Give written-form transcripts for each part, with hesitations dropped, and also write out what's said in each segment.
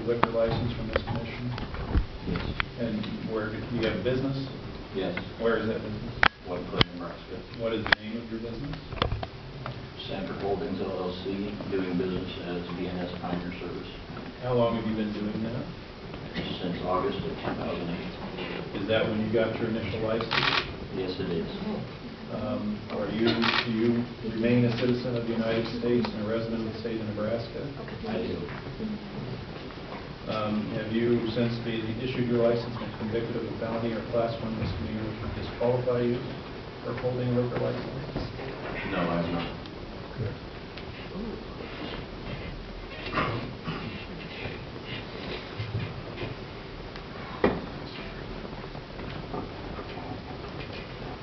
liquor license from this commission? Yes. And where, do you have a business? Yes. Where is that business? Whiteclay, Nebraska. What is the name of your business? Sanford Holdings LLC, doing business as BNS Pioneer Service. How long have you been doing that? Since August of 2008. Is that when you got your initial license? Yes, it is. Do you remain a citizen of the United States and a resident of the state of Nebraska? I do. Have you, since they issued your license, been convicted of a felony or class 1 misdemeanor which would disqualify you for holding a liquor license? No, I have not. Good.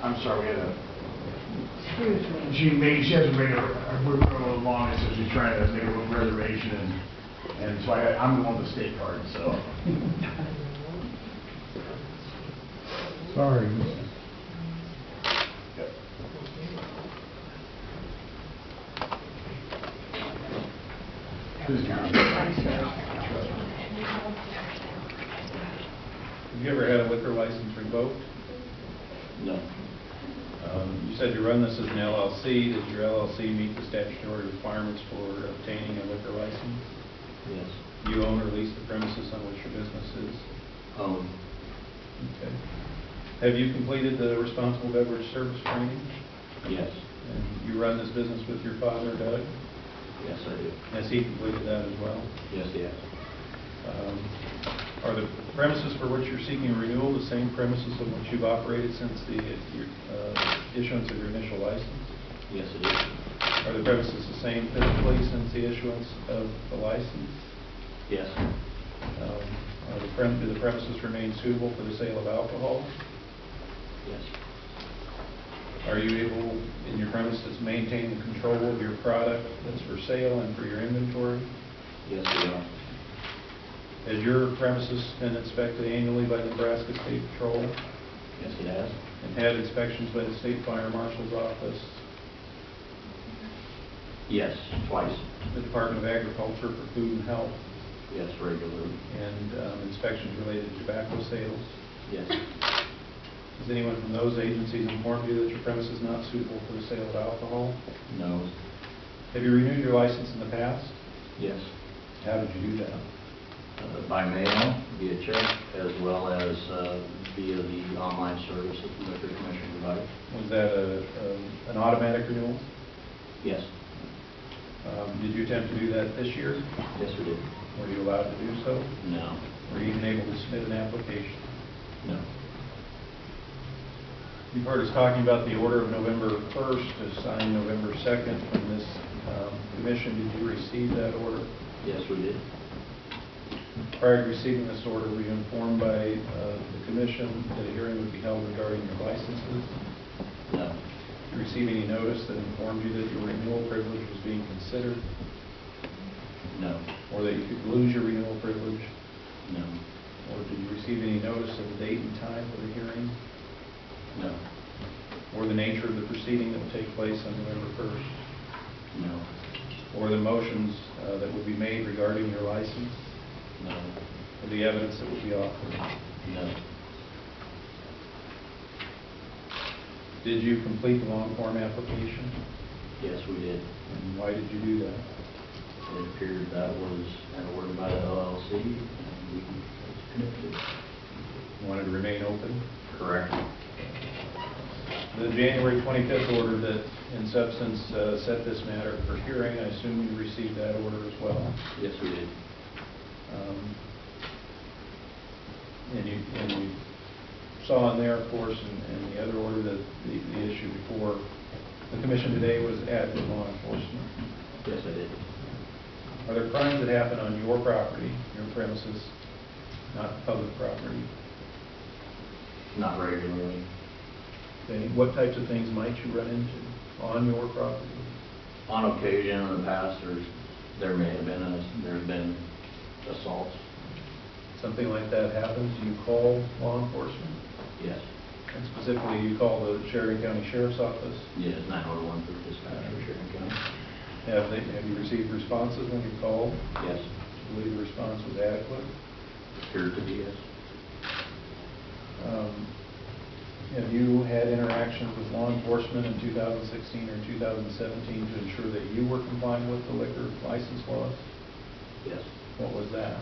I'm sorry, we had a she has to make a little long, so she's trying to make a little reservation, and so I'm the one with the state card, so. Sorry. Yep. Who's counting? Have you ever had a liquor license revoked? No. You said you run this as an LLC. Does your LLC meet the statutory requirements for obtaining a liquor license? Yes. Do you own or lease the premises on which your business is? Own. Okay. Have you completed the responsible beverage service training? Yes. And you run this business with your father, Doug? Yes, I do. Has he completed that as well? Yes, he has. Are the premises for which you're seeking renewal the same premises on which you've operated since the issuance of your initial license? Yes, it is. Are the premises the same physically since the issuance of the license? Yes. Do the premises remain suitable for the sale of alcohol? Yes. Are you able, in your premises, to maintain the control of your product that's for sale and for your inventory? Yes, we are. Has your premises been inspected annually by the Nebraska State Patrol Yes, it has. and had inspections by the State Fire Marshal's Office, Yes, twice. the Department of Agriculture for Food and Health, Yes, regularly. and inspections related to tobacco sales? Yes. Has anyone from those agencies informed you that your premise is not suitable for the sale of alcohol? No. Have you renewed your license in the past? Yes. How did you do that? By mail, via check, as well as via the online service that the Liquor Commission provided. Was that an automatic renewal? Yes. Did you attempt to do that this year? Yes, we did. Were you allowed to do so? No. Were you even able to submit an application? No. You've heard us talking about the order of November 1st to sign November 2nd from this commission. Did you receive that order? Yes, we did. Prior to receiving this order, were you informed by the commission that a hearing would be held regarding your licenses? No. Did you receive any notice that informed you that your renewal privilege was being considered? No. Or that you could lose your renewal privilege? No. Or did you receive any notice of the date and time for the hearing? No. Or the nature of the proceeding that will take place on November 1st? No. Or the motions that would be made regarding your license? No. Or the evidence that would be offered? No. Did you complete the long form application? Yes, we did. And why did you do that? It appeared that was an order by the LLC, and we committed to it. You wanted to remain open? Correct. The January 25th order that, in substance, set this matter for hearing, I assume you received that order as well? Yes, we did. And you saw in there, of course, and the other order that the issue before the commission today was active law enforcement. Yes, I did. Are there crimes that happen on your property, your premises, not public property? Not regularly. Okay. What types of things might you run into on your property? On occasion in the past, there's been assaults. Something like that happens, do you call law enforcement? Yes. And specifically, you call the Sheridan County Sheriff's Office? Yes, 911 for dispatch for Sheridan County. Have you received responses when you called? Yes. I believe the response was was adequate? Appeared to be, yes. Have you had interactions with law enforcement in 2016 or 2017 to ensure that you were complying with the liquor license laws? Yes. What was that?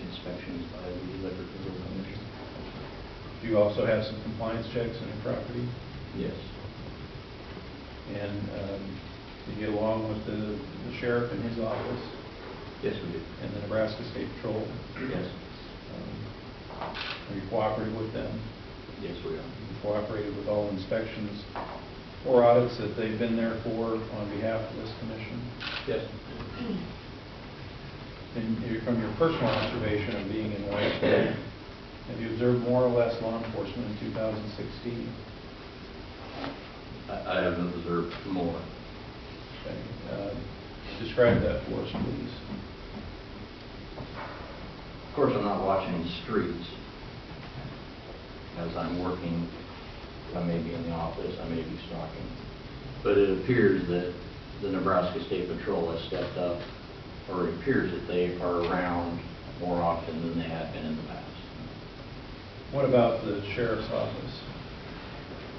Inspections by the Liquor Control Commission. Do you also have some compliance checks on your property? Yes. And did you get along with the sheriff in his office Yes, we do. and the Nebraska State Patrol? Yes. Are you cooperative with them? Yes, we are. You cooperated with all inspections or audits that they've been there for on behalf of this commission? Yes. And from your personal observation of being in Whiteclay, have you observed more or less law enforcement in 2016? I haven't observed more. Okay. Describe that for us, please. Of course, I'm not watching the streets. As I'm working, I may be in the office, I may be stalking. But it appears that the Nebraska State Patrol has stepped up, or it appears that they are around more often than they have been in the past. What about the sheriff's office?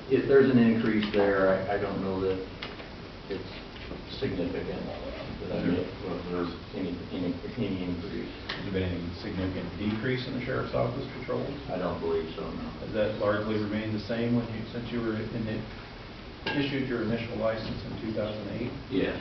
If there's an increase there, I don't know that it's significant, that I may observe any increase. Has there been any significant decrease in the sheriff's office patrols? I don't believe so, no. Has that largely remained the same since you were issued your initial license in 2008? Yes.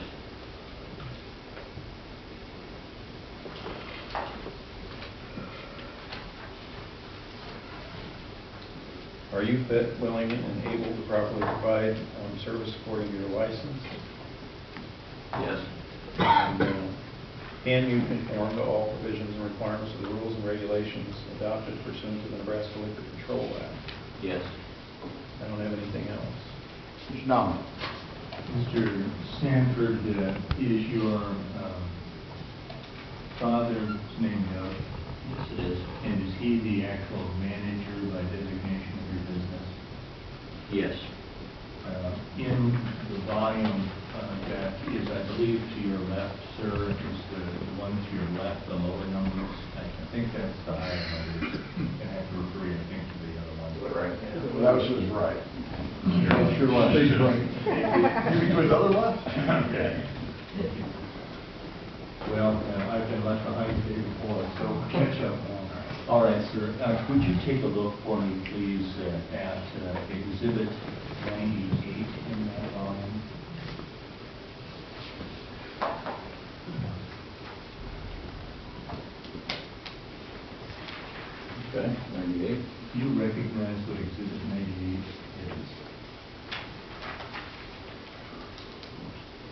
Are you fit, willing, and able to properly provide service according to your license? Yes. And, can you conform to all provisions and requirements of the rules and regulations adopted pursuant to the Nebraska Liquor Control Act? Yes. I don't have anything else. Mr. Nahman. Mr. Sanford, is your father's name Doug? Yes, it is. And is he the actual manager by designation of your business? Yes. In the volume that is, I believe, to your left, sir, is the one to your left, the lower numbers. I think that's the higher numbers. And I have to refer you, I think, to the other one. Right. Well, that was his right. It sure was. He's right. Maybe to his other left? Okay. Well, I've been left behind the day before, so catch up now. All right, sir. Could you take a look for me, please, at Exhibit 98 in that volume? Okay, 98. Do you recognize what Exhibit 98 is?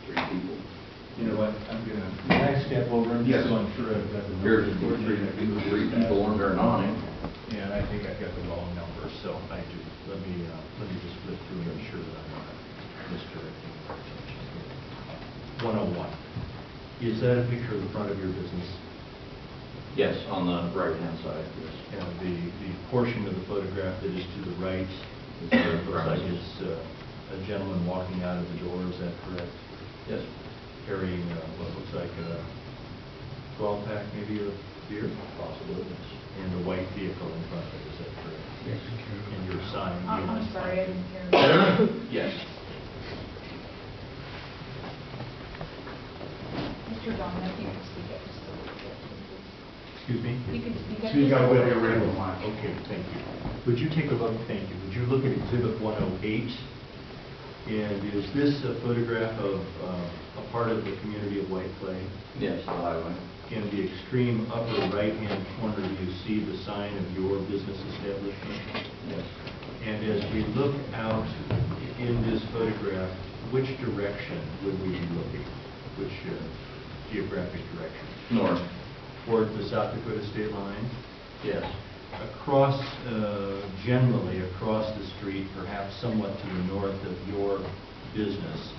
3 people. You know what, can I step over and Yes. just so I'm sure I've got the Here's numbers? three people under an awning. And I think I've got the wrong number, so I do. Let me just flip through and make sure that I'm not Mr. 101. Is that a picture of the front of your business? Yes, on the right-hand side, yes. And the portion of the photograph that is to the right, Is it the looks like premises. it's a gentleman walking out of the door, is that correct? Yes. Carrying what looks like a 12-pack maybe of beer? Possibly, yes. And the white vehicle in front of it, is that correct? Yes. And your sign? I'm sorry, I didn't hear. Yes. Mr. Dominic, you can speak up just a little bit. Excuse me? You can speak up. Speak just up a with little your bit. radio mic. Okay, thank you. Would you take a look, thank you, would you look at Exhibit 108? And is this a photograph of a part of the community of Whiteclay? Yes, the highway. In the extreme upper right-hand corner, do you see the sign of your business establishment? Yes. And as we look out in this photograph, which direction would we be looking? Which geographic direction? North. Toward the South Dakota state line? Yes. Across, generally across the street, perhaps somewhat to the north of your business,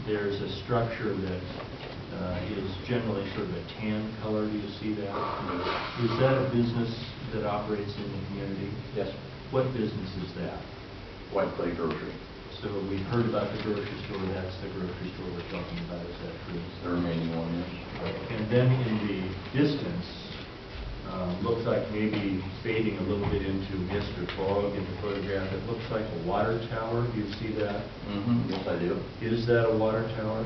there's a structure that is generally sort of a tan color. Do you see that? Is that a business that operates in the community? Yes. What business is that? Whiteclay Grocery. So we heard about the grocery store, that's the grocery store we're talking about, is that true? The remaining one is. And then in the distance, looks like maybe fading a little bit into mist or fog in the photograph, it looks like a water tower. Do you see that? Mm-hmm, yes, I do. Is that a water tower?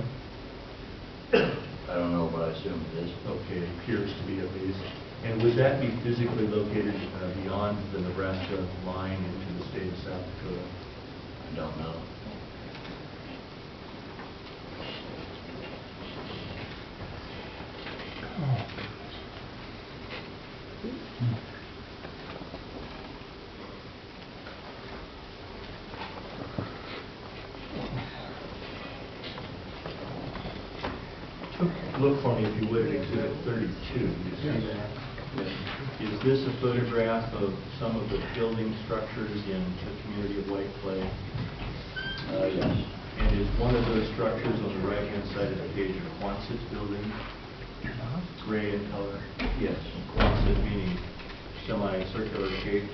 I don't know, but I assume it is. Okay, it appears to be at least. And would that be physically located beyond the Nebraska line into the state of South Dakota? I don't know. Look for me, if you would, at Exhibit 32. Do you see that? Yes. Is this a photograph of some of the building structures in the community of Whiteclay? Yes. And is one of those structures on the right-hand side of the page a Quonset building? Gray in color? Yes. Quonset meaning semicircular shaped.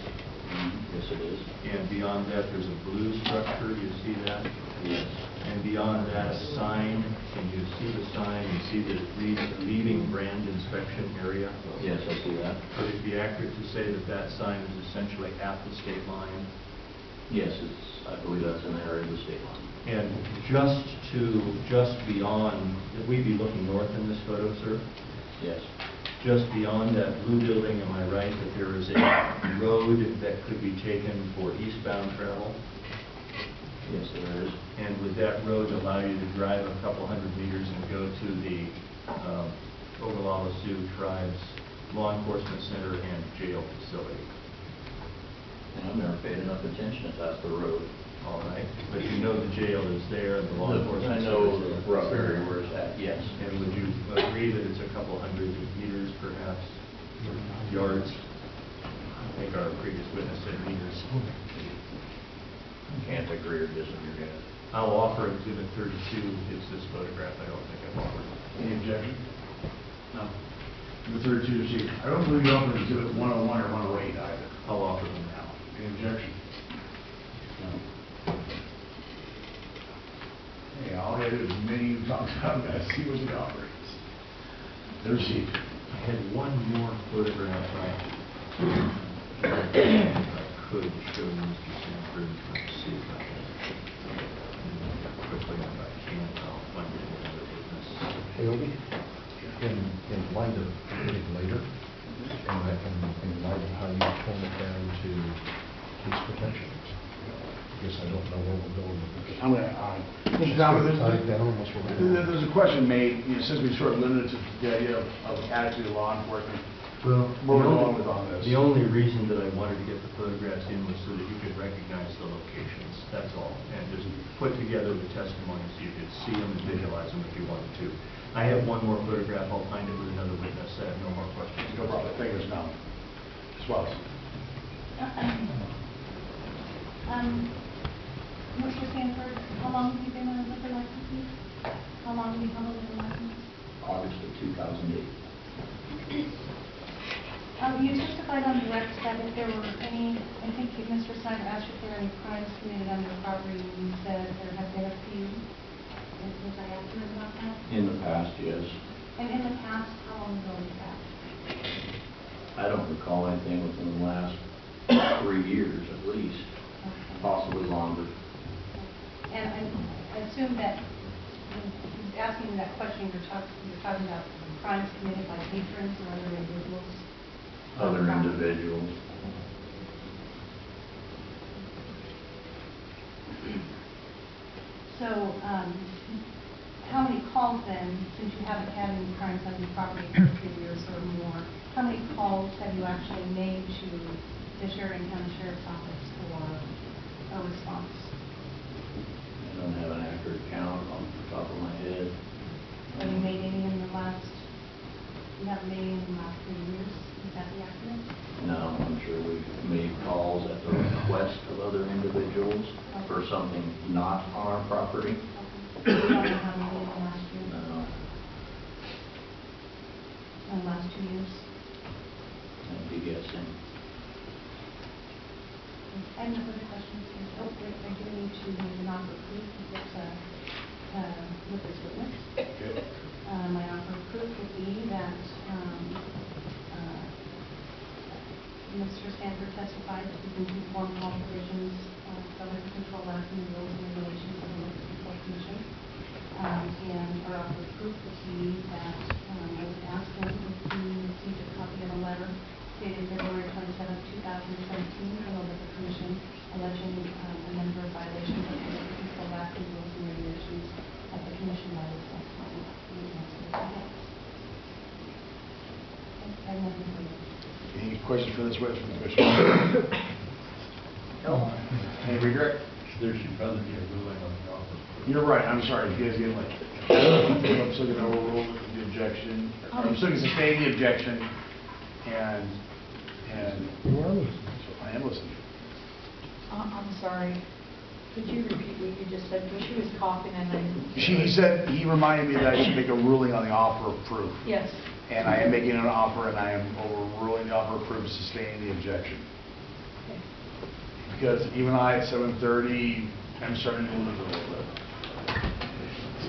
Yes, it is. And beyond that, there's a blue structure. Do you see that? Yes. And beyond that, a sign. Can you see the sign? You see that it reads leaving brand inspection area? Yes, I see that. Would it be accurate to say that that sign is essentially at the state line? Yes, I believe that's in the area of the state line. And just beyond, would we be looking north in this photo, sir? Yes. Just beyond that blue building, am I right, that there is a road that could be taken for eastbound travel? Yes, there is. And would that road allow you to drive a couple hundred meters and go to the Oglala Sioux Tribes Law Enforcement Center and jail facility? And I've never paid enough attention if that's the road. All right, but you know the jail is there, the law enforcement I know center is the there. rough area where it's at, yes. And would you agree that it's a couple hundred meters, perhaps, yards? I think our previous witness said meters. Can't agree or disagree yet. I'll offer Exhibit 32. It's this photograph. I don't think I've offered. Any objection? No. Number 32, see, I don't believe you offered exhibit 101 or 108 either. I'll offer them now. Any objection? No. Hey, all I do is many you talk about, guys, see what the offer is. The receipt. I had one more photograph I could show you, Mr. Sanford. Let's see if I can. Quickly, if I can, I'll find it in another witness. Hey, Obi, in light of getting later, in light of how you tone it down to case protection, I guess I don't know where we're going with this. I'm gonna, Tie it down unless we're gonna- there's a question made, since we sort of limited to the idea of attitude of law enforcement. Well, Where we're going with all this. the only reason that I wanted to get the photographs in was so that you could recognize the locations, that's all. And just put together the testimony so you could see them and visualize them if you wanted to. I have one more photograph, I'll find it with another witness, I have no more questions. No problem, fingers now. Swells. Mr. Sanford, how long have you been on a liquor license? How long have you held a liquor license? August of 2008. You testified on direct that if there were any, I think Mr. Snyder asked if there were any crimes committed on your property, and you said there have been a few. Was I accurate about that? In the past, yes. And in the past, how long ago was that? I don't recall anything within the last 3 years at least, Okay. possibly longer. And I assume that when he's asking that question, you're talking about crimes committed by patrons or other individuals? Other individuals. So, how many calls then, since you haven't had any crimes on your property for 3 years or more, how many calls have you actually made to the Sheridan County Sheriff's Office for a response? I don't have an accurate count off the top of my head. Have you made any in the last, you haven't made any in the last 3 years? Is that the accurate? No, I'm sure we've made calls at the request of other individuals for something not on our property. You don't know how many in the last year? No, In the last 2 years? I'd be guessing. I have no further questions. Oh, wait, I do need to make an offer of proof if it's with this witness. My offer of proof would be that Mr. Stanford testified that he can conform to all provisions of the liquor control act and the rules and regulations of the Liquor Control Commission. And our offer of proof would be that I would ask him if he received a copy of a letter dated February 27, 2017 from the Liquor Commission alleging a number of violations of the Liquor Control Act and rules and regulations at the commission level. I have nothing further. Any questions for this witness from the commission? No. Any regret? There should probably be a ruling on the offer. You're right, I'm sorry, you guys get like, I'm still gonna overrule the objection, I'm still gonna sustain the objection, and, You are listening. I am listening. I'm sorry. Could you repeat what you just said? Because she was coughing and I... He said, he reminded me that I should make a ruling on the offer of proof. Yes. And I am making an offer, and I am overruling the offer of proof, sustaining the objection. Okay. Because even I, at 7:30, I'm starting to lose a little bit.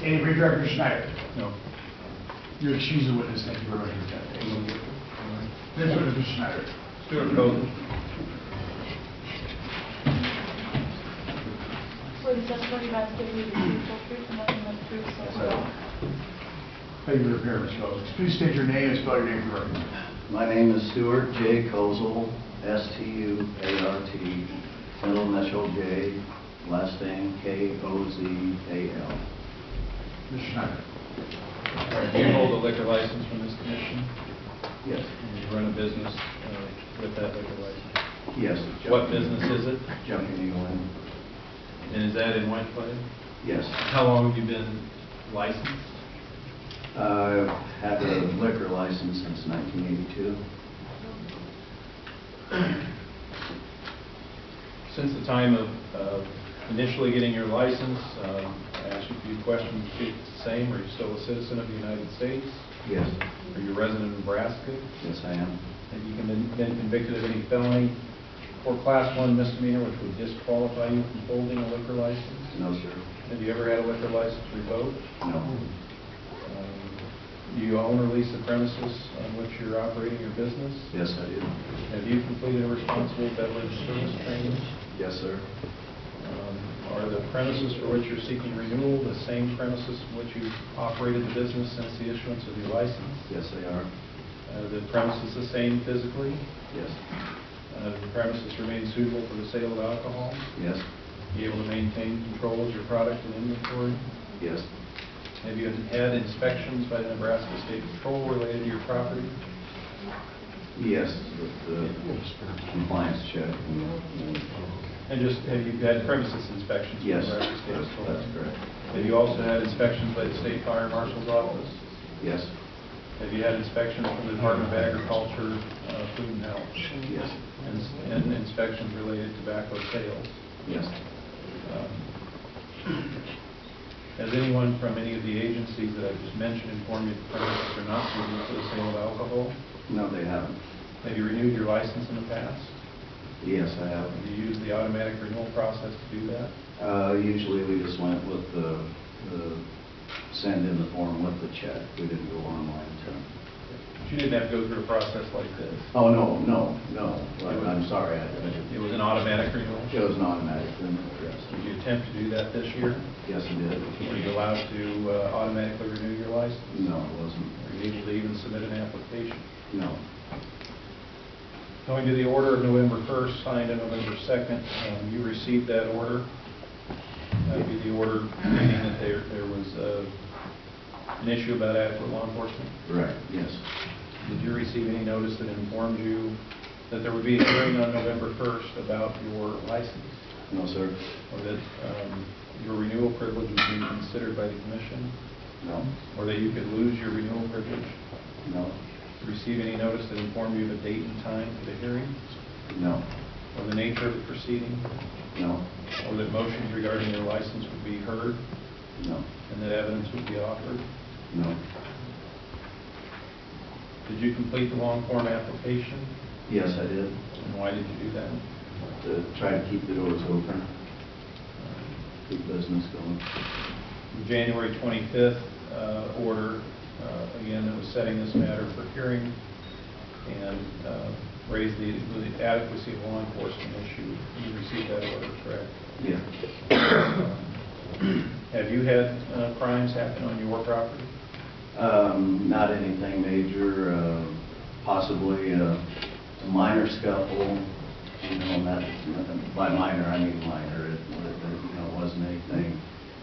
Any Director Schneider? No. You excuse the witness, thank you very much for that. This witness, Mr. Schneider. Stuart Cozen. So the testimony about giving you the truthful truth and nothing but the truth, so Yes, help you I God? will. Thank you for the appearance, Mr. Cozen. Please state your name and spell your name for the record. My name is Stuart J. Kozel, S-T-U-A-R-T, middle initial J, last name K-O-Z-A-L. Mr. Schneider. All right, do you hold a liquor license from this commission? Yes. And you run a business with that liquor license? Yes. What business is it? Jumping England. And is that in Whiteclay? Yes. How long have you been licensed? I've had a liquor license since 1982. Since the time of initially getting your license, I asked you a few questions. Is it the same? Are you still a citizen of the United States? Yes. Are you a resident of Nebraska? Yes, I am. Have you been convicted of any felony or Class 1 misdemeanor which would disqualify you from holding a liquor license? No, sir. Have you ever had a liquor license revoked? No. Do you own or lease the premises on which you're operating your business? Yes, I do. Have you completed a responsible beverage service training? Yes, sir. Are the premises for which you're seeking renewal the same premises in which you've operated the business since the issuance of your license? Yes, they are. The premises the same physically? Yes. The premises remain suitable for the sale of alcohol? Yes. Be able to maintain control of your product and inventory? Yes. Have you had inspections by the Nebraska State Patrol related to your property? Yes, with the compliance check. And just, have you had premises inspections? Yes, from the Nebraska State that's Patrol? correct. Have you also had inspections by the State Fire Marshal's Office? Yes. Have you had inspections from the Department of Agriculture, Food and Health? Yes. And inspections related to tobacco sales? Yes. Has anyone from any of the agencies that I just mentioned informed you that premises are not suitable for the sale of alcohol? No, they haven't. Have you renewed your license in the past? Yes, I have. Have you used the automatic renewal process to do that? Usually we just went with the send in the form with the check. We didn't go online to. But you didn't have to go through a process like this. Oh, no. I'm sorry. It was an automatic renewal? It was an automatic renewal, yes. Did you attempt to do that this year? Yes, I did. Were you allowed to automatically renew your license? No, it wasn't. Were you able to even submit an application? No. Going to the order of November 1st, signed on November 2nd, you received that order. That would be the order stating that there was an issue about adequate law enforcement. Correct, yes. Did you receive any notice that informed you that there would be a hearing on November 1st about your license? No, sir. Or that your renewal privilege was being considered by the commission? No. Or that you could lose your renewal privilege? No. Receive any notice that informed you of the date and time for the hearing? No. Or the nature of the proceeding? No. Or that motions regarding your license would be heard? No. And that evidence would be offered? No. Did you complete the long form application? Yes, I did. And why did you do that? to try to keep the doors open, keep business going. January 25th order, again, that was setting this matter for hearing and raised the adequacy of law enforcement issue. You received that order, correct? Yeah. Have you had crimes happen on your property? Not anything major, possibly a minor scuffle, you know, not, by minor, I mean minor. It wasn't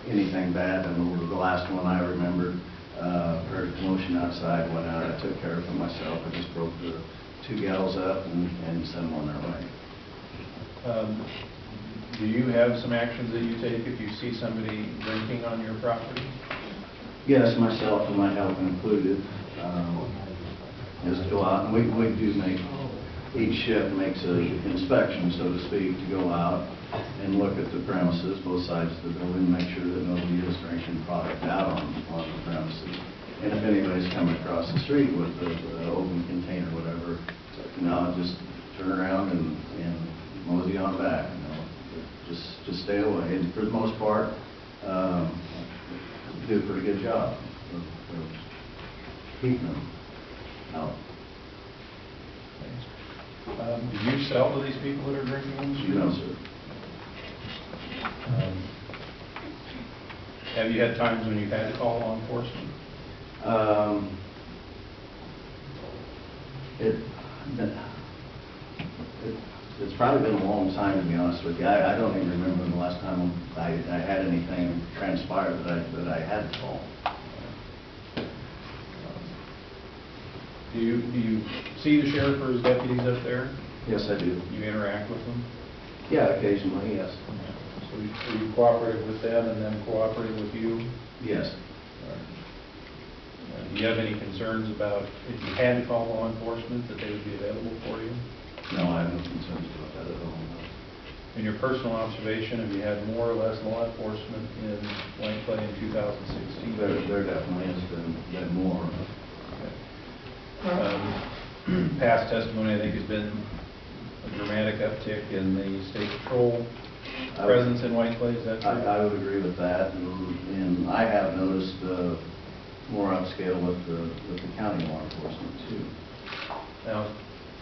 anything bad. And the last one I remembered, heard a commotion outside, went out, I took care of it myself. I just broke the 2 gals up and sent them on their way. Do you have some actions that you take if you see somebody drinking on your property? Yes, myself and my help included, is to go out, and we do make, each shift makes an inspection, so to speak, to go out and look at the premises, both sides of the building, make sure that nobody is drinking product out on the premises. And if anybody's coming across the street with the open container, whatever, it's like, no, just turn around and mosey on back, you know, just stay away. And for the most part, do a pretty good job of keeping them out. Do you sell to these people that are drinking on the street? No, sir. Have you had times when you've had to call law enforcement? It's probably been a long time, to be honest with you. I don't even remember the last time I had anything transpire that I had to call. Do you see the sheriff or his deputies up there? Yes, I do. You interact with them? Yeah, occasionally, yes. So you cooperative with them and them cooperating with you? Yes. Do you have any concerns about if you had to call law enforcement that they would be available for you? No, I have no concerns about that at all. In your personal observation, have you had more or less law enforcement in Whiteclay in 2016? There definitely has been more. Past testimony, I think, has been a dramatic uptick in the state patrol presence in Whiteclay. Is that true? I would agree with that, and I have noticed more upscale with the county law enforcement too. Now,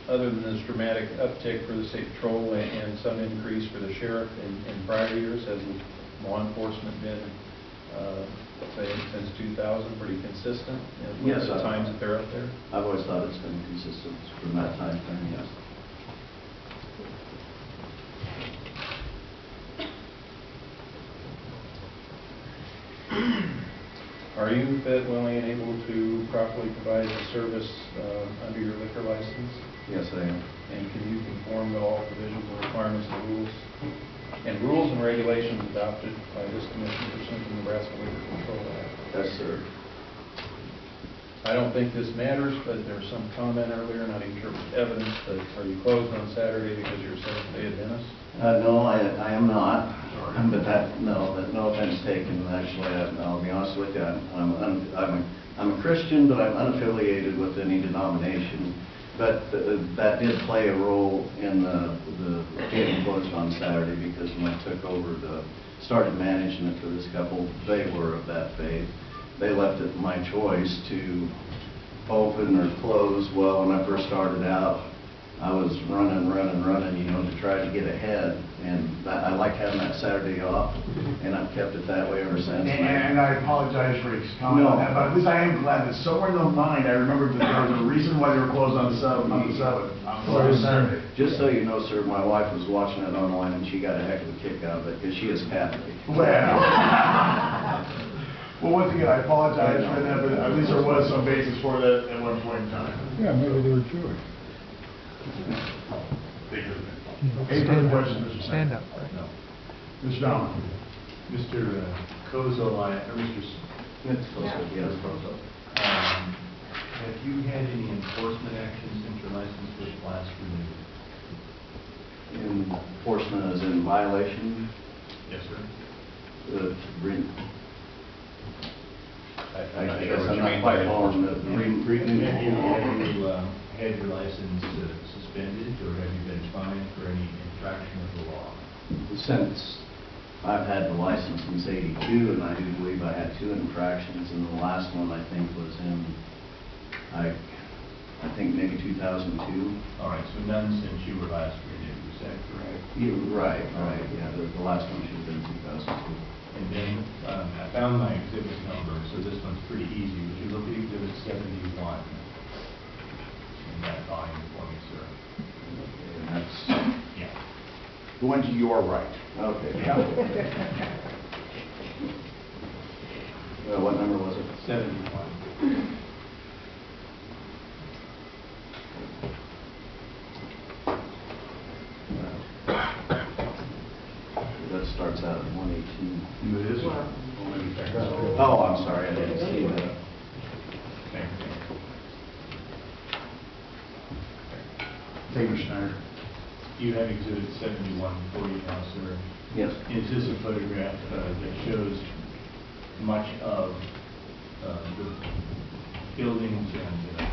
other than this dramatic uptick for the state patrol and some increase for the sheriff in prior years, has law enforcement been, say, since 2000, pretty consistent? Yes, the times that they're out there? I've always thought it's been consistent from that time frame, yes. Are you fit, willing, and able to properly provide the service under your liquor license? Yes, I am. And can you conform to all provisions and requirements and rules and regulations adopted by this commission pursuant to the Nebraska Liquor Control Act? Yes, sir. I don't think this matters, but there was some comment earlier, not even sure if it's evidence, but are you closed on Saturday because you're Seventh-day Adventist? No, I am not. But no offense taken. Actually, I'll be honest with you. I'm a Christian, but I'm unaffiliated with any denomination. But that did play a role in the getting closed on Saturday, because when I took over started managing it for this couple, they were of that faith. They left it my choice to open or close. Well, when I first started out, I was running, you know, to try to get ahead. And I like having that Saturday off, and I've kept it that way ever since. And I apologize for your comment on that, but at least I am glad that somewhere in their mind, I remembered that there was a reason why they were closed on the 7th, on Saturday. Just so you know, sir, my wife was watching it online, and she got a heck of a kick out of it, because she is Catholic. Well, once again, I apologize for that, but at least there was some basis for that at one point in time. Yeah, maybe they were Jewish. Any further questions, Mr. Stand up. No. Mr. Donald? Mr. Kozo, Mr. Smith, Yes. Have you had any enforcement action since your license was last renewed? Enforcement is in violation? Yes, sir. I guess I'm not quite following the Have you had your license suspended, or have you been fined for any infraction of the law? Since I've had the license since '82, and I do believe I had 2 infractions, and the last one I think was in, I think maybe 2002. All right, so none since you were last renewed, is that correct? Right, yeah, the last one should have been 2002. And then I found my exhibit number, so this one's pretty easy. Would you look at exhibit 71 in that volume for me, sir? And that's, Yeah. The one to your right. okay. Yeah. What number was it? 71. That starts out at 118. It is? Oh, I'm sorry, I didn't see that. Thank you. Take Mr. Snyder. You have exhibit 71 for you now, sir. Yes. Is this a photograph that shows much of the buildings and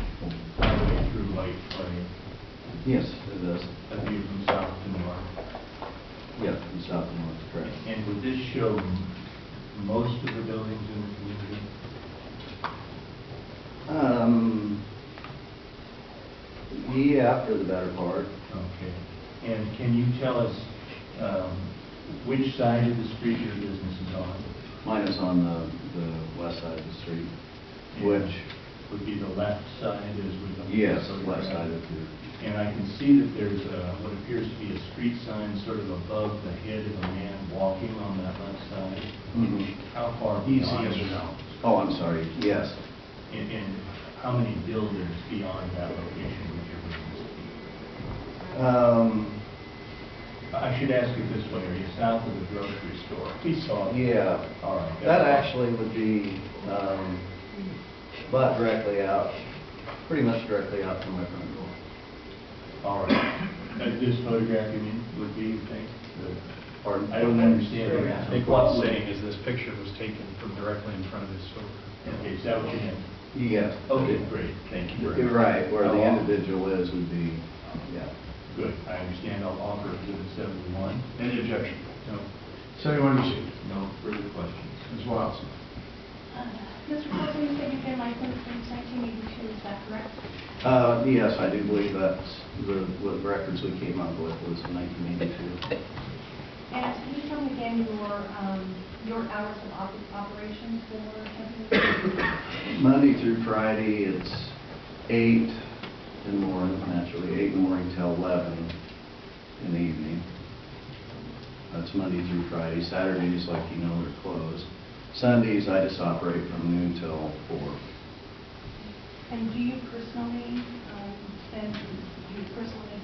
highway through Whiteclay, Yes, it is. a view from south to north? Yeah, from south to north, correct. And would this show most of the buildings in the community? Yeah, for the better part. Okay. And can you tell us which side of the street your business is on? Mine is on the west side of the street, which, Would be the left side as we look at the yes, photograph? west side of the, And I can see that there's what appears to be a street sign sort of above the head of a man walking on that left side. Mhm. How far Easy, beyond? yes or no? Oh, I'm sorry, yes. And how many buildings beyond that location would your business be? I should ask you this way, are you south of the grocery store? We saw it. Yeah. All right. That actually would be, but directly out, pretty much directly out from my front door. All right. This photograph, you mean, would be, you think? Pardon? I don't understand. I think what's saying is this picture was taken from directly in front of his store. Okay, is that what you meant? Yes. Okay, great, thank you very You're much. right, where the I'll- individual is would be, yeah. Good, I understand, I'll offer exhibit 71. Any objection? No, 71 received. no further questions. Ms. Watson. Mr. Coulson, you said you've been licensed since 1982, is that correct? Yes, I do believe that's what records we came up with was in 1982. And can you tell me again your hours of operation for Tempe? Monday through Friday, it's 8 in the morning, naturally, 8 in the morning till 11 in the evening. That's Monday through Friday. Saturdays, like you know, we're closed. Sundays, I just operate from noon till 4. And do you personally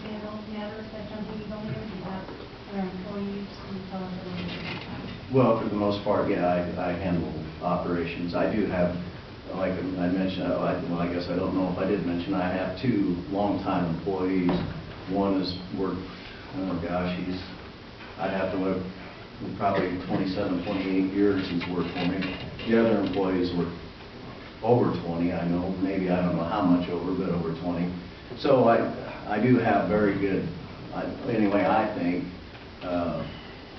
handle matters that Tempe is only, or do you have other employees who tell us a little bit about that? Well, for the most part, yeah, I handle operations. I do have, like I mentioned, well, I guess I don't know if I did mention, I have 2 longtime employees. One has worked, oh gosh, I'd have to look, probably 27, 28 years he's worked for me. The other employees work over 20, I know, maybe, I don't know how much over, but over 20. So I do have very good, anyway, I think,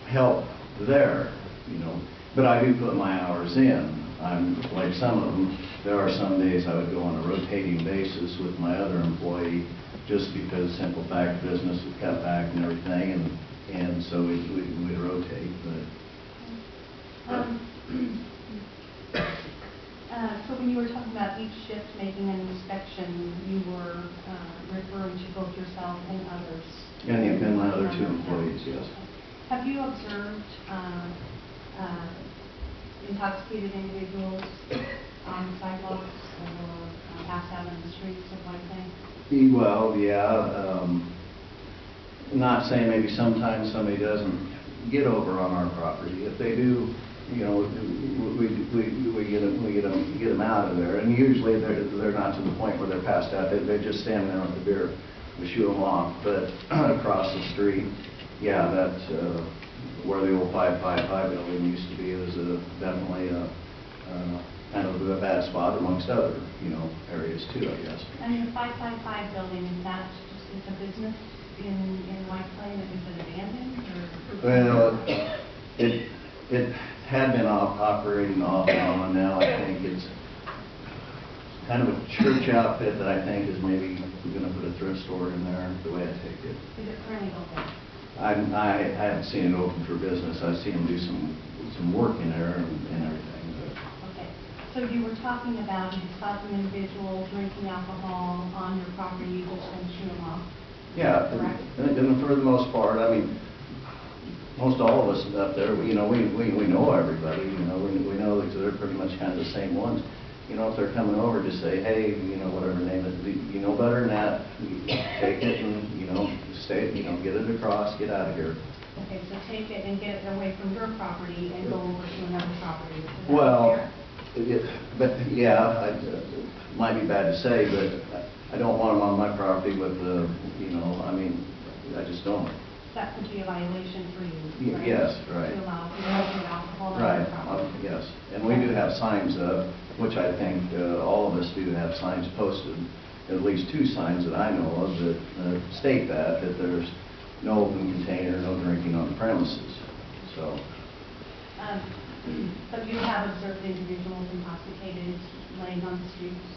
help there, you know. But I do put my hours in. I'm like some of them, there are some days I would go on a rotating basis with my other employee just because simple fact business would cut back and everything, and so we'd rotate, but. So when you were talking about each shift making an inspection, you were referring to both yourself and others? And my other 2 employees, yes. Have you observed intoxicated individuals on sidewalks or passed out in the streets of Whiteclay? Well, yeah, not saying maybe sometimes somebody doesn't get over on our property. If they do, you know, we get them out of there. And usually they're not to the point where they're passed out. They're just standing there with the beer. We shoo them off. But across the street, yeah, that's where the old 555 building used to be. It was definitely kind of a bad spot amongst other, areas too, I guess. And the 555 building, is that just, it's a business in Whiteclay, that is it abandoned, or? Well, it had been operating off and on. Now I think it's kind of a church outfit that I think is maybe going to put a thrift store in there, the way I take it. Is it currently open? I haven't seen it open for business. I've seen them do some work in there and everything. Okay. So you were talking about, you saw some individuals drinking alcohol on your property, you just said shoo them off. Yeah, Correct. and for the most part, I mean, most all of us up there, we know everybody, we know that they're pretty much kind of the same ones. If they're coming over, just say, hey, whatever name it, you know better than that, take it and, stay, get it across, get out of here. Okay, so take it and get it away from your property and go over to another property. Is that Well, fair? but yeah, it might be bad to say, but I don't want them on my property with I just don't. That would be a violation for you, right? Yes, right. To allow alcohol on Right, your property. yes. And we do have signs up, which I think all of us do have signs posted, at least 2 signs that I know of that state that there's no open container, no drinking on the premises. So, But you have observed individuals intoxicated laying on the streets?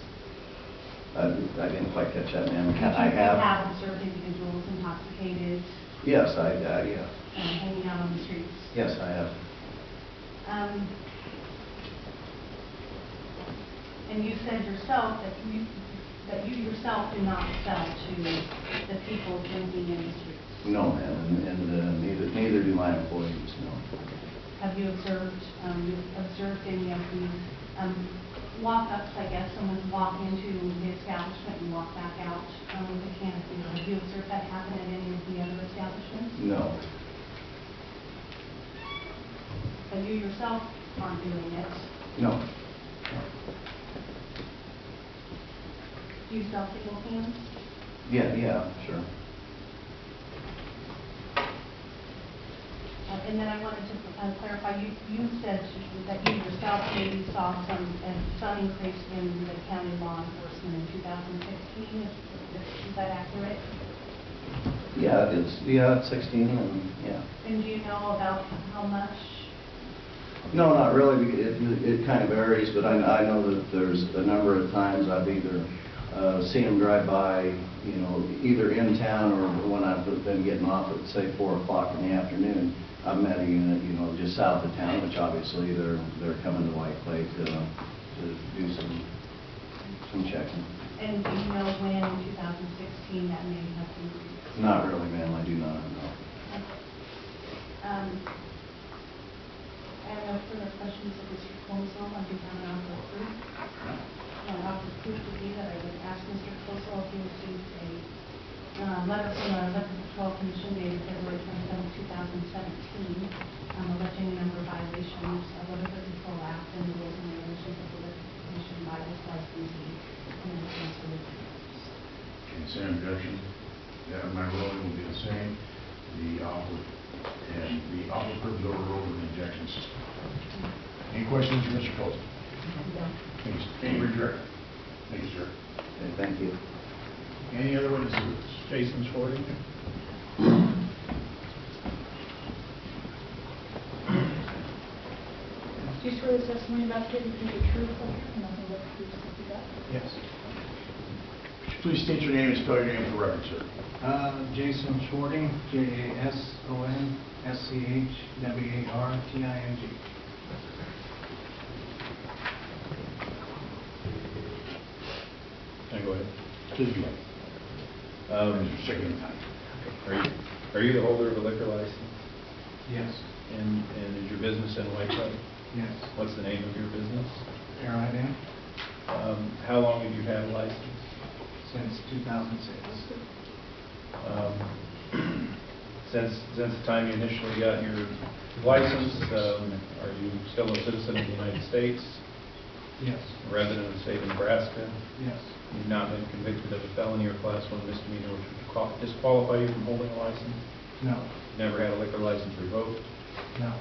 I didn't quite catch that, ma'am. I You have. have observed individuals intoxicated Yes, and yeah. hanging out on the streets? Yes, I have. And you said yourself that you yourself do not sell to the people drinking in the streets? No, ma'am, and neither do my employees, no. Have you observed any of these walk-ups, I guess, someone's walk into the establishment and walk back out with a can of beer? Have you observed that happen at any of the other establishments? No. But you yourself aren't doing it? No. Do you sell single cans? Yeah, sure. And then I wanted to clarify, you said that you yourself maybe saw some increase in the county law enforcement in 2016. Is that accurate? Yeah, it's 16 and, yeah. And do you know about how much? No, not really. It kind of varies, but I know that there's a number of times I've either seen them drive by, either in town or when I've been getting off at, say, 4 o'clock in the afternoon. I've met a unit, just south of town, which obviously they're coming to Whiteclay to do some checking. And do you know when in 2016 that may have increased? Not really, ma'am. I do not know. I have no further questions of Mr. Colesville. I do have an offer of proof. My offer of proof would be that I would ask Mr. Colesville if he received a letter from the Liquor Control Commission dated February 27, 2017, alleging a number of violations of the Liquor Control Act and the rules and regulations of the Liquor Commission by this licensee and the council. Okay, same objection. Yeah, my ruling will be the same. The offer proof is overruled with the objections. Any questions for Mr. Colson? Thanks. Any adjourned? Thank you, sir. Okay, thank you. Any other witnesses? Jason Schwarting? Do you swear the testimony about to give you the truth, and nothing but the truth that you got? Yes. Please state your name and spell your name for record, sir. Jason Schwarting, JASONSCHWARTING. Can I go ahead? Please go ahead. Mr. Second time. Are you the holder of a liquor license? Yes. And is your business in Whiteclay? Yes. What's the name of your business? Here I am, How long have you had a license? since 2006. Since the time you initially got your license, are you still a citizen of the United States, Yes. a resident of the state of Nebraska? Yes. You've not been convicted of a felony or class 1 misdemeanor which would disqualify you from holding a license? No. Never had a liquor license revoked? No.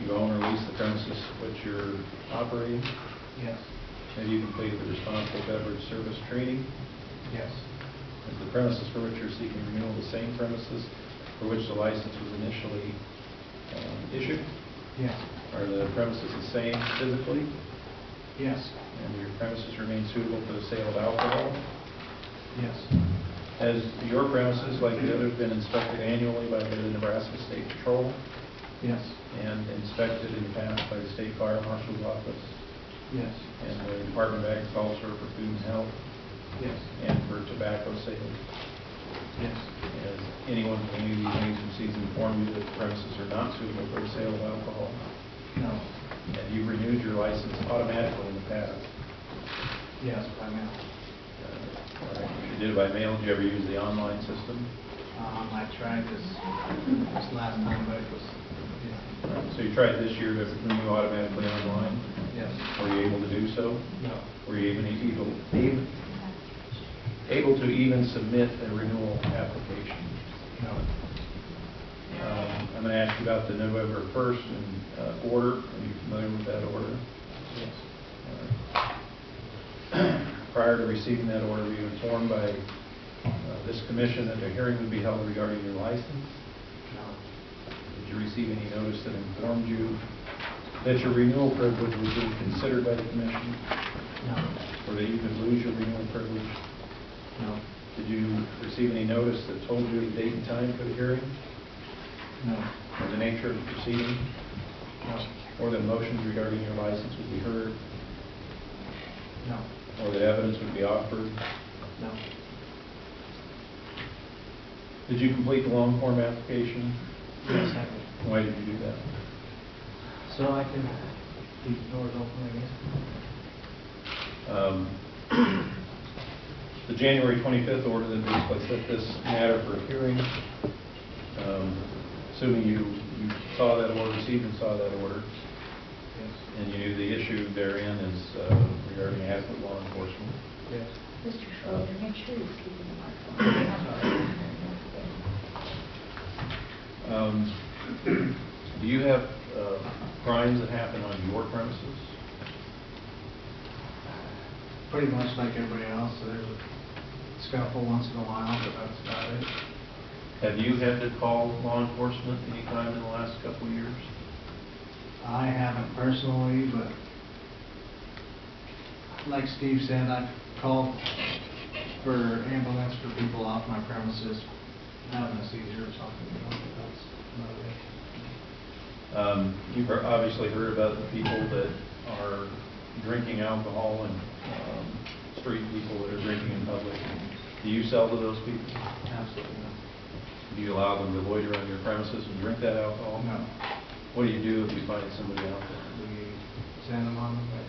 You own or lease the premises which you're operating. Yes. Have you completed the responsible beverage service training? Yes. Is the premises for which you're seeking renewal the same premises for which the license was initially issued? Yes. Are the premises the same physically? Yes. And your premises remain suitable for the sale of alcohol? Yes. Has your premises, like the others, been inspected annually by the Nebraska State Patrol Yes. and inspected in the past by the State Fire Marshal's Office Yes. and the Department of Agriculture for food and health Yes. and for tobacco sales? Yes. Has anyone from any of these agencies informed you that the premises are not suitable for the sale of alcohol? No. Have you renewed your license automatically in the past? Yes, by mail. All right. If you did it by mail, did you ever use the online system? I tried this last time, but it was, All right. So you tried this year to renew automatically online? yes. Were you able to do so? No. Were you able to even submit a renewal application? No. I'm going to ask you about the November 1st order. Are you familiar with that order? Yes. Prior to receiving that order, were you informed by this commission that a hearing would be held regarding your license? No. Did you receive any notice that informed you that your renewal privilege was being considered by the commission? No. Or that you could lose your renewal privilege? No. Did you receive any notice that told you the date and time for the hearing? No. Or the nature of the proceeding? No. Or that motions regarding your license would be heard? No. Or that evidence would be offered? No. Did you complete the long form application? Yes, I did. Why did you do that? So I can keep the doors open, I guess. The January 25th order that basically set this matter for hearing, assuming you saw that order, received and saw that order, Yes. and you knew the issue therein is regarding adequate law enforcement. Yes. Mr. Schroeder, make sure you're keeping the microphone. Do you have crimes that happen on your premises? Pretty much like everybody else, so there's a scuffle once in a while, but that's about it. Have you had to call law enforcement any time in the last couple of years? I haven't personally, but like Steve said, I've called for ambulance for people off my premises having a seizure or something, you know, but that's about it. You've obviously heard about the people that are drinking alcohol and street people that are drinking in public. Do you sell to those people? Absolutely not. Do you allow them to loiter on your premises and drink that alcohol? No. What do you do if you find somebody out there? We send them on the way.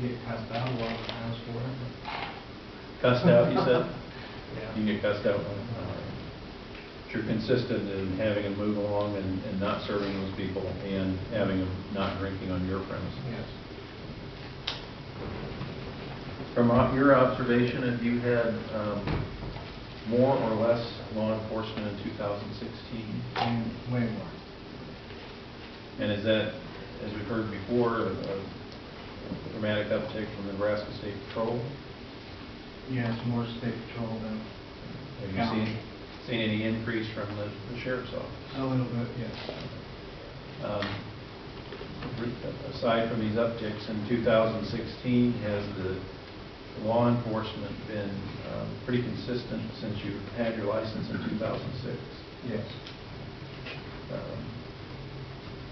Get cussed out a lot of times for it, but. Cussed out, you said? Yeah. You get cussed out? But you're consistent in having them move along and not serving those people and having them not drinking on your premises? Yes. From your observation, have you had more or less law enforcement in 2016? Way more. And is that, as we've heard before, a dramatic uptick from the Nebraska State Patrol? Yes, more state patrol than Have you county. seen any increase from the sheriff's office? A little bit, yes. Aside from these upticks in 2016, has the law enforcement been pretty consistent since you had your license in 2006? Yes.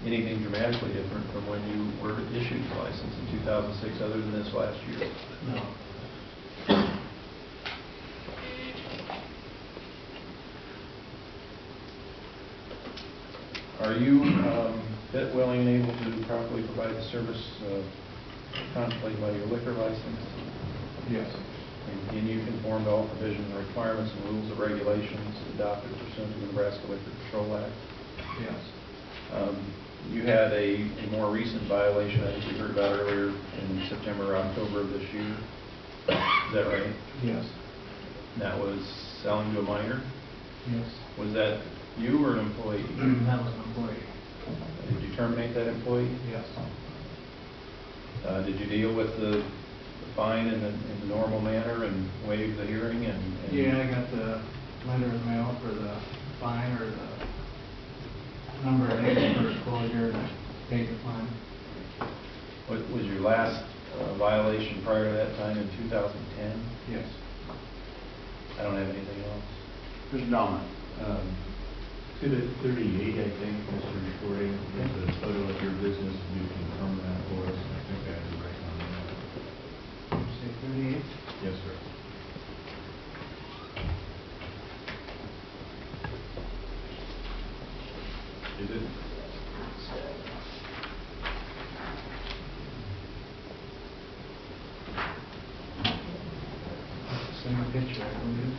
Anything dramatically different from when you were issued the license in 2006 other than this last year? No. Are you fit, willing, and able to properly provide the service contemplated by your liquor license? Yes. And can you conform to all provisions and requirements and rules and regulations adopted pursuant to the Nebraska Liquor Control Act? Yes. You had a more recent violation, I think we heard about earlier in September or October of this year. Is that right? Yes. And that was selling to a minor. Yes. Was that you or an employee? That was an employee. Did you terminate that employee? Yes. Did you deal with the fine in the normal manner and waive the hearing and? Yeah, I got the letter in the mail for the fine or the number of days for exposure and I paid the fine. What was your last violation prior to that time in 2010? Yes. I don't have anything else. Mr. Dahlman? Exhibit 38, I think, Mr. Recording, is a photo of your business. You can confirm that for us. I think I have the right on that. Say 38? Yes, sir. Is it? Same picture, I believe.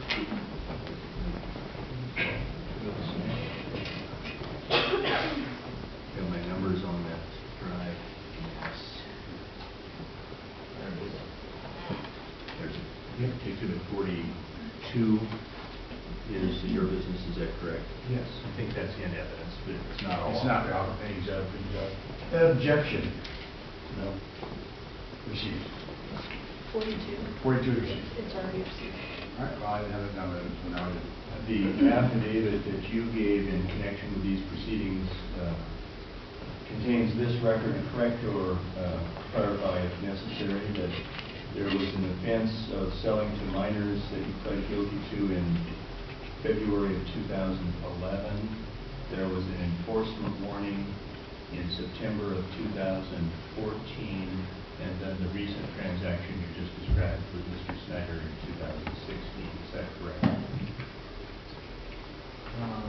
Got my numbers on that drive. There it is. There's exhibit 42 is your business, is that correct? Yes. I think that's in evidence, but it's not all. It's not out, he's out, objection. No. Received. 42. 42 received. It's already received. All right, well, I didn't have it done, so now I did. The affidavit that you gave in connection with these proceedings contains this record to correct or clarify if necessary that there was an offense of selling to minors that you pled guilty to in February of 2011. There was an enforcement warning in September of 2014, and then the recent transaction you just described with Mr. Snyder in 2016. Is that correct?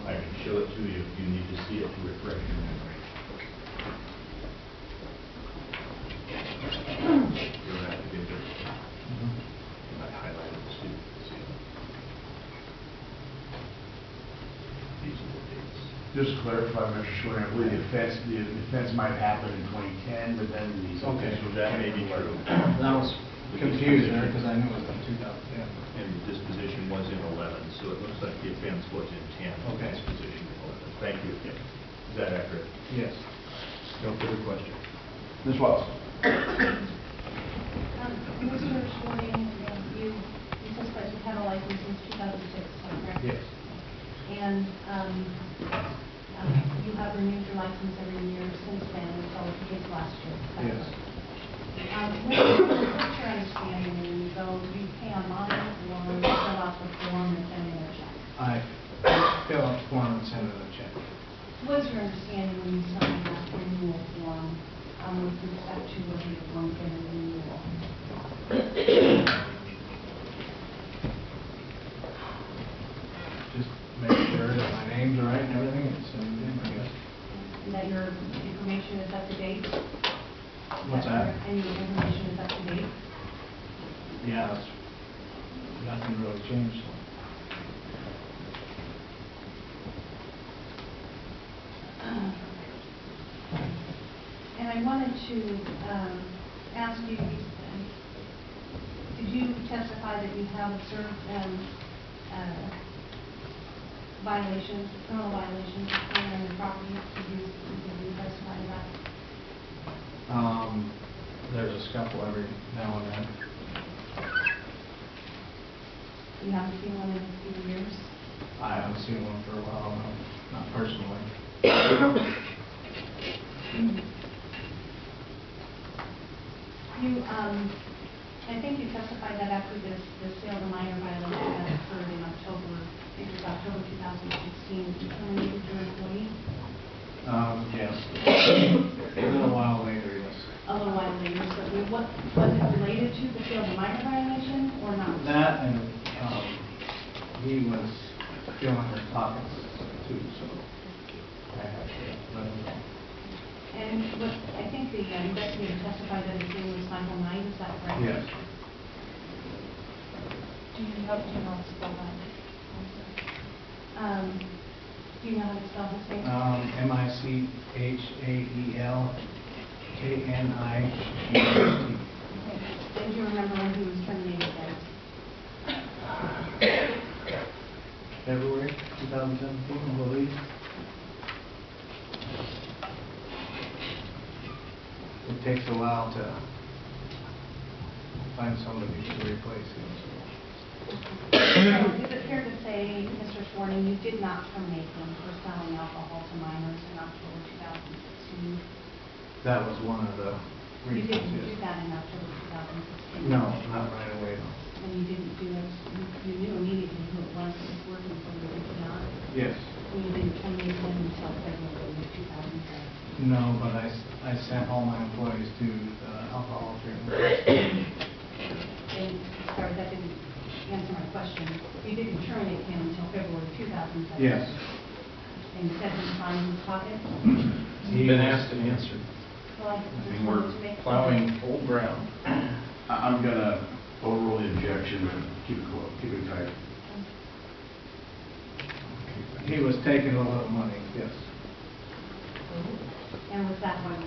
I can show it to you if you need to see it to refresh your memory. You'll have to get this. I highlighted the student. These are the dates. Just to clarify, Mr. Schwer, I believe the offense might happen in 2010, but then the... Okay, so that may be true. That was confusing because I knew it was in 2010. And the disposition was in 11, so it looks like the offense was in 10. Okay. Disposition in 11. Thank you. Is that accurate? Yes. No further question. Ms. Wells? Mr. Schwarting, you testified you've had a license since 2006, is that correct? Yes. And you have renewed your license every year since then until the case last year, is that Yes. correct? What's your understanding when you go, do you pay online or fill out the form and send in a check? I fill out the form and send it a check. What's your understanding when you sign that renewal form with respect to whether you're going to get a renewal? Just make sure that my name's right and everything and send it in, I guess. And that your information is up to date? What's that? And your information is up to date? Yeah, nothing really changed. And I wanted to ask you, did you testify that you have observed violations, criminal violations on your property? Did you testify to that? There's a scuffle every now and then. You haven't seen one in a few years? I haven't seen one for a while, no, not personally. You, I think you testified that after the sale of the minor violation that occurred in October, I think it was October 2016, you terminated your employee? Yes. A little while later, yes. A little while later, so what, was it related to the sale of the minor violation or not? That and he was filling her pockets too, so I had to let him go. And what, I think the investigator testified that his name was Michael Knight, is that correct? Yes. Do you know how to spell that? Do you know how to spell his name? Michaelknight. Okay. And do you remember when he was terminated then? 2017, I believe. It takes a while to find somebody to replace him. Is it fair to say, Mr. Sworn, you did not terminate him for selling alcohol to minors in October 2016? That was one of the You reasons. didn't do yes. that in October 2016? No, not right away, no. And you didn't do it, you knew immediately who it was that was working for you, did you not? Yes. And you didn't terminate him until February of 2017? No, but I sent all my employees to alcohol treatment. And, sorry, that didn't answer my question. You didn't terminate him until February 2017? Yes. And you said he signed his pocket? He's been asked and answered. Well, I I just mean, wanted we're to make. plowing old ground. I'm gonna overrule the objection and keep it tight. He was taking a lot of money, yes. And was that one?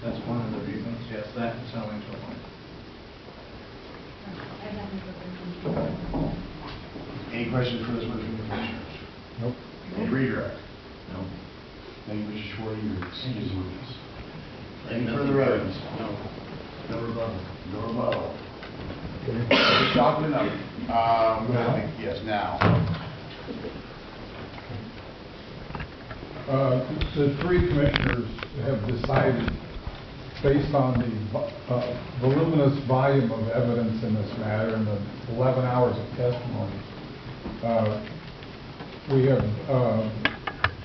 That's one of the reasons, yes, that and selling to a minor. I have no further questions. Any questions for this member from the commissioners? Nope. Any redirect? No. Thank you, Mr. Schwartz, your excuse with us. Any Nothing further further. items? No. No rebuttal. No rebuttal. Talking enough. Yes, now. The three commissioners have decided, based on the voluminous volume of evidence in this matter and the 11 hours of testimony,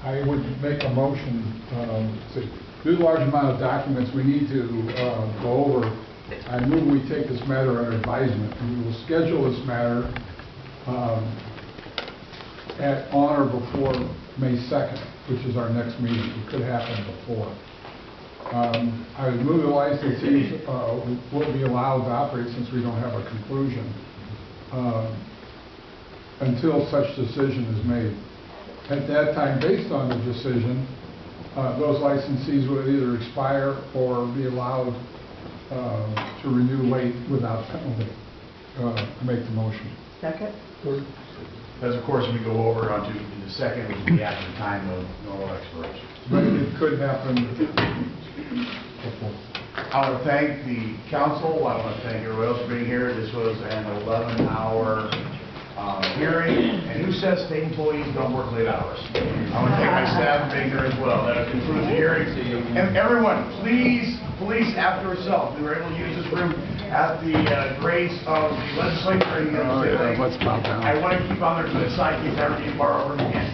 I would make a motion to do a large amount of documents we need to go over. I move we take this matter under advisement, and we will schedule this matter on or before May 2nd, which is our next meeting. It could happen before. I would move the licensees will be allowed to operate, since we don't have a conclusion, until such decision is made. At that time, based on the decision, those licensees would either expire or be allowed to renew late without penalty. Make the motion. Second? As of course we go over onto the second, which will be after the time of normal expiration. But it could happen. I want to thank the council. I want to thank everyone else for being here. This was an 11-hour hearing. And who says state employees don't work late hours? I want to thank my staff for being here as well. That concludes the hearing. And everyone, please, police after yourself. We were able to use this room at the grace of the legislature. Let's bow down. I want to keep on there to the side in case I ever need to borrow from again.